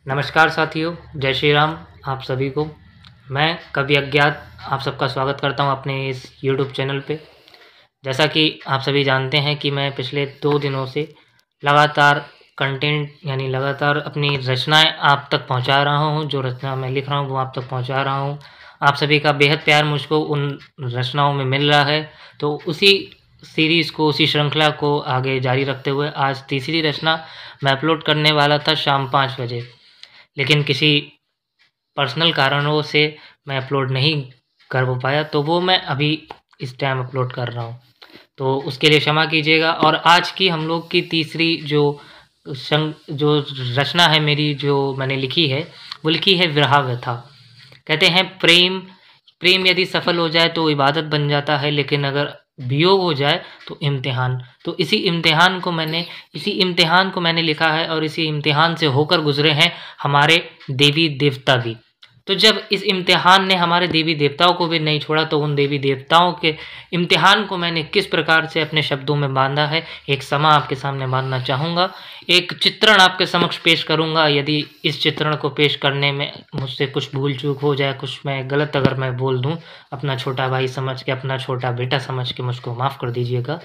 नमस्कार साथियों, जय श्री राम आप सभी को। मैं कवि अज्ञात आप सबका स्वागत करता हूं अपने इस यूट्यूब चैनल पे। जैसा कि आप सभी जानते हैं कि मैं पिछले 2 दिनों से लगातार कंटेंट यानी लगातार अपनी रचनाएं आप तक पहुंचा रहा हूं। जो रचना मैं लिख रहा हूं वो आप तक पहुंचा रहा हूं। आप सभी का बेहद प्यार मुझको उन रचनाओं में मिल रहा है, तो उसी सीरीज़ को, उसी श्रृंखला को आगे जारी रखते हुए आज तीसरी रचना मैं अपलोड करने वाला था शाम 5 बजे, लेकिन किसी पर्सनल कारणों से मैं अपलोड नहीं कर पाया, तो वो मैं अभी इस टाइम अपलोड कर रहा हूँ, तो उसके लिए क्षमा कीजिएगा। और आज की हम लोग की तीसरी जो रचना है मेरी, जो मैंने लिखी है, वो लिखी है विरह व्यथा। कहते हैं प्रेम यदि सफल हो जाए तो इबादत बन जाता है, लेकिन अगर वियोग हो जाए तो इम्तिहान। तो इसी इम्तिहान को मैंने लिखा है, और इसी इम्तिहान से होकर गुजरे हैं हमारे देवी देवता भी। तो जब इस इम्तिहान ने हमारे देवी देवताओं को भी नहीं छोड़ा, तो उन देवी देवताओं के इम्तिहान को मैंने किस प्रकार से अपने शब्दों में बांधा है, एक समा आपके सामने बांधना चाहूँगा, एक चित्रण आपके समक्ष पेश करूँगा। यदि इस चित्रण को पेश करने में मुझसे कुछ भूल चूक हो जाए, कुछ मैं गलत अगर मैं बोल दूँ, अपना छोटा भाई समझ के, अपना छोटा बेटा समझ के मुझको माफ़ कर दीजिएगा।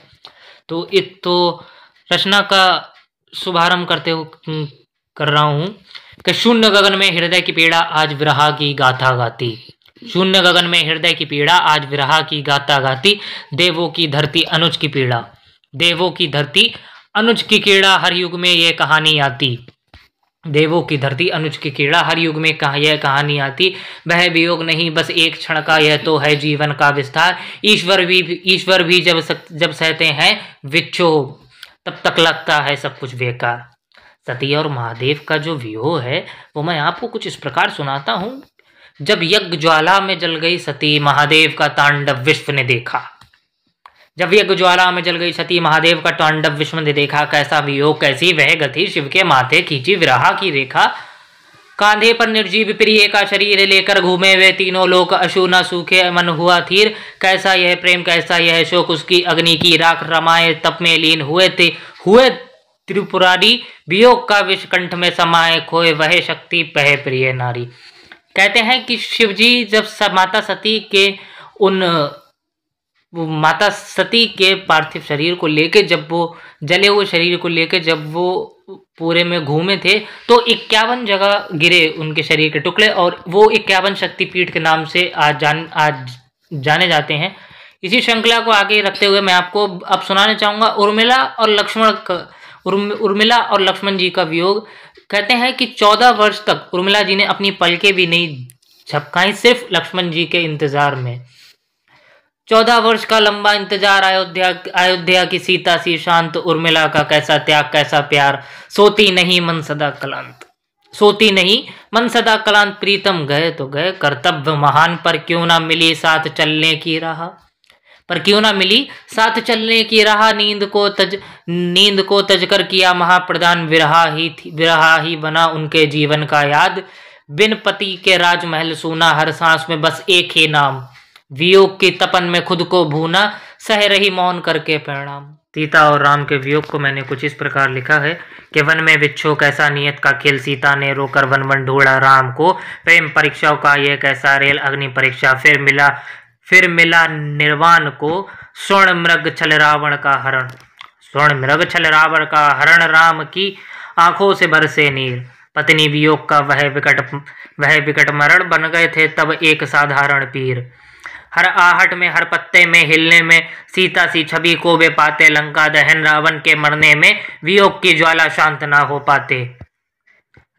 तो रचना का शुभारंभ कर रहा हूँ कि शून्य गगन में हृदय की पीड़ा आज विरह की गाथा गाती। शून्य गगन में हृदय की पीड़ा आज विरह की गाथा गाती। देवों की धरती अनुज की पीड़ा, देवों की धरती अनुज की कीड़ा हर युग में ये कहानी आती। देवों की धरती अनुज की कीड़ा हर युग में यह कहानी आती। वह वियोग नहीं बस एक क्षण का, यह तो है जीवन का विस्तार। ईश्वर भी जब सहते हैं विक्षोभ, तब तक लगता है सब कुछ बेकार। सती और महादेव का जो वियोग है वो मैं आपको कुछ इस प्रकार सुनाता हूँ। जब यज्ञ ज्वाला में जल गई सती, महादेव का तांडव विश्व ने देखा। जब यज्ञ ज्वाला में जल गई सती, महादेव का तांडव विश्व ने देखा। कैसा वियोग, कैसी वह गति, शिव के माथे खींची विरह की रेखा। कांधे पर निर्जीव प्रिय का शरीर लेकर घूमे वे तीनों लोक, अशु न सूखे मन हुआ थीर। कैसा यह प्रेम, कैसा यह शोक, उसकी अग्नि की राख रमाए तप में लीन हुए त्रिपुरारी। वियोग का विष कंठ में समाये, खोए वह शक्ति पह प्रिय नारी। कहते हैं कि शिवजी जब माता सती के पार्थिव शरीर को लेके, जब वो जले हुए शरीर को लेके जब वो पूरे में घूमे थे, तो 51 जगह गिरे उनके शरीर के टुकड़े, और वो 51 शक्तिपीठ के नाम से आज जाने जाते हैं। इसी श्रृंखला को आगे रखते हुए मैं आपको अब सुनाने चाहूँगा उर्मिला और लक्ष्मण जी का वियोग। कहते हैं कि 14 वर्ष तक उर्मिला जी ने अपनी पलकें भी नहीं झपकाई, सिर्फ लक्ष्मण जी के इंतजार में। 14 वर्ष का लंबा इंतजार, अयोध्या की सीता सी शांत, उर्मिला का कैसा त्याग, कैसा प्यार। सोती नहीं मन सदा कलांत, सोती नहीं मन सदा कलांत। प्रीतम गए तो गए, कर्तव्य महान, पर क्यों ना मिली साथ चलने की राह। पर क्यों ना मिली साथ चलने की राह। नींद को तज कर किया महाप्रदान, विरहा ही बना उनके जीवन का याद। बिन पति के राजमहल सूना, हर सांस में बस एक ही नाम। वियोग की तपन में खुद को भूना, सह रही मौन करके परिणाम। सीता और राम के वियोग को मैंने कुछ इस प्रकार लिखा है कि वन में बिच्छो कैसा नियत का खेल, सीता ने रोकर वन वन ढूंढा राम को। प्रेम परीक्षाओं का ये कैसा रेल, अग्नि परीक्षा फिर मिला निर्वाण को। स्वर्ण मृग छल रावण का हरण, स्वर्ण मृग छल रावण का हरण। राम की आंखों से बरसे नीर, पत्नी वियोग का वह विकट मरण। बन गए थे तब एक साधारण पीर, हर आहट में हर पत्ते में हिलने में। सीता सी छवि को वे पाते, लंका दहन रावण के मरने में। वियोग की ज्वाला शांत ना हो पाते।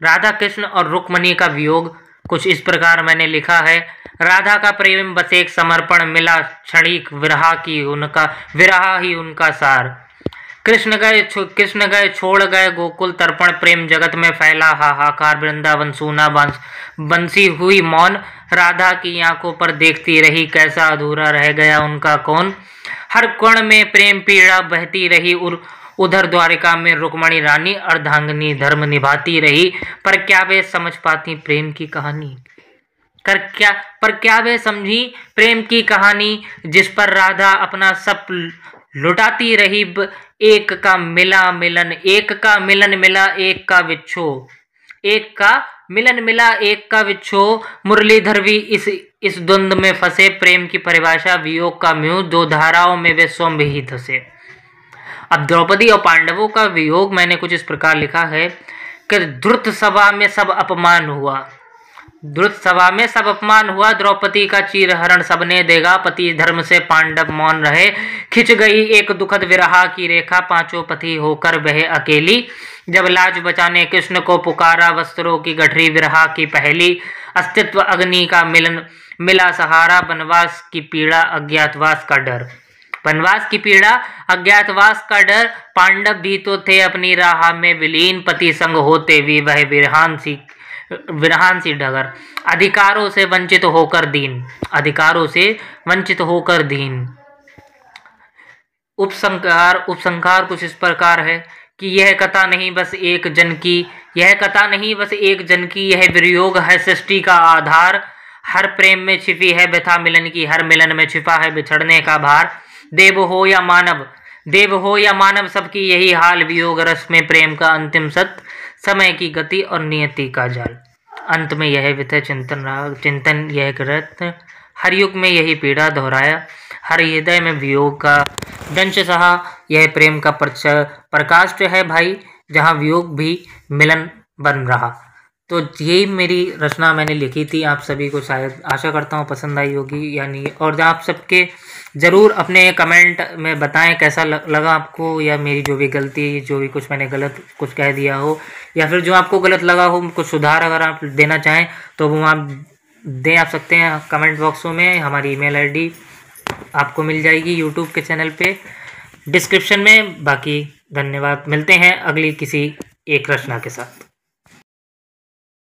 राधा कृष्ण और रुक्मणी का वियोग कुछ इस प्रकार मैंने लिखा है। राधा का प्रेम बस एक समर्पण, मिला क्षणिक विरहा ही उनका सार। कृष्ण गए छोड़ गए गोकुल तर्पण, प्रेम जगत में फैला हाहाकार। वृंदावन सूना बंसी हुई मौन, राधा की आंखों पर देखती रही, कैसा अधूरा रह गया उनका कौन। हर कण में प्रेम पीड़ा बहती रही, उधर द्वारिका में रुक्मणी रानी अर्धांगिनी धर्म निभाती रही। पर क्या वे समझ पाती प्रेम की कहानी, पर क्या वे समझी प्रेम की कहानी, जिस पर राधा अपना सब लुटाती रही। एक का मिलन मिला, एक का विच्छो। एक का मिलन मिला एक का विच्छोह, मुरलीधर भी इस द्वंद्व में फंसे, प्रेम की परिभाषा वियोग का म्यूँ, दो धाराओं में वे स्वयं ही धसे। अब द्रौपदी और पांडवों का वियोग मैंने कुछ इस प्रकार लिखा है कि द्रुत सभा में सब अपमान हुआ, द्रुत सभा में सब अपमान हुआ, द्रौपदी का चीरहरण सबने देगा, पति धर्म से पांडव मौन रहे, खिंच गई एक दुखद विरहा की रेखा, पांचों पति होकर बहे अकेली, जब लाज बचाने कृष्ण को पुकारा, वस्त्रों की गठरी विरहा की पहली, अस्तित्व अग्नि का मिलन मिला सहारा, वनवास की पीड़ा अज्ञातवास का डर, वनवास की पीड़ा अज्ञातवास का डर, पांडव भी तो थे अपनी राह में विलीन, पति संग होते भी वह विरहान सी डगर, अधिकारों से वंचित होकर दीन, अधिकारों से वंचित होकर दीन। उपसंहार कुछ इस प्रकार है कि यह कथा नहीं बस एक जन की, यह कथा नहीं बस एक जन की, यह वियोग है सृष्टि का आधार, हर प्रेम में छिपी है व्यथा मिलन की, हर मिलन में छिपा है बिछड़ने का भार, देव हो या मानव सबकी यही हाल, वियोग रस में प्रेम का अंतिम सत्य, समय की गति और नियति का जाल। अंत में यह विषय चिंतन यह कृत, हर युग में यही पीड़ा दोहराया, हर हृदय में वियोग का दंश सहा, यह प्रेम का प्रकाश है भाई, जहाँ वियोग भी मिलन बन रहा। तो यही मेरी रचना मैंने लिखी थी, आप सभी को शायद आशा करता हूँ पसंद आई होगी या नहीं, और आप सबके ज़रूर अपने कमेंट में बताएं कैसा लगा आपको, या मेरी जो भी गलती, जो भी कुछ मैंने गलत कुछ कह दिया हो, या फिर जो आपको गलत लगा हो कुछ सुधार अगर आप देना चाहें तो वो आप दे आप सकते हैं कमेंट बॉक्सों में। हमारी ईमेल आईडी आपको मिल जाएगी यूट्यूब के चैनल पे डिस्क्रिप्शन में। बाकी धन्यवाद, मिलते हैं अगली किसी एक रचना के साथ।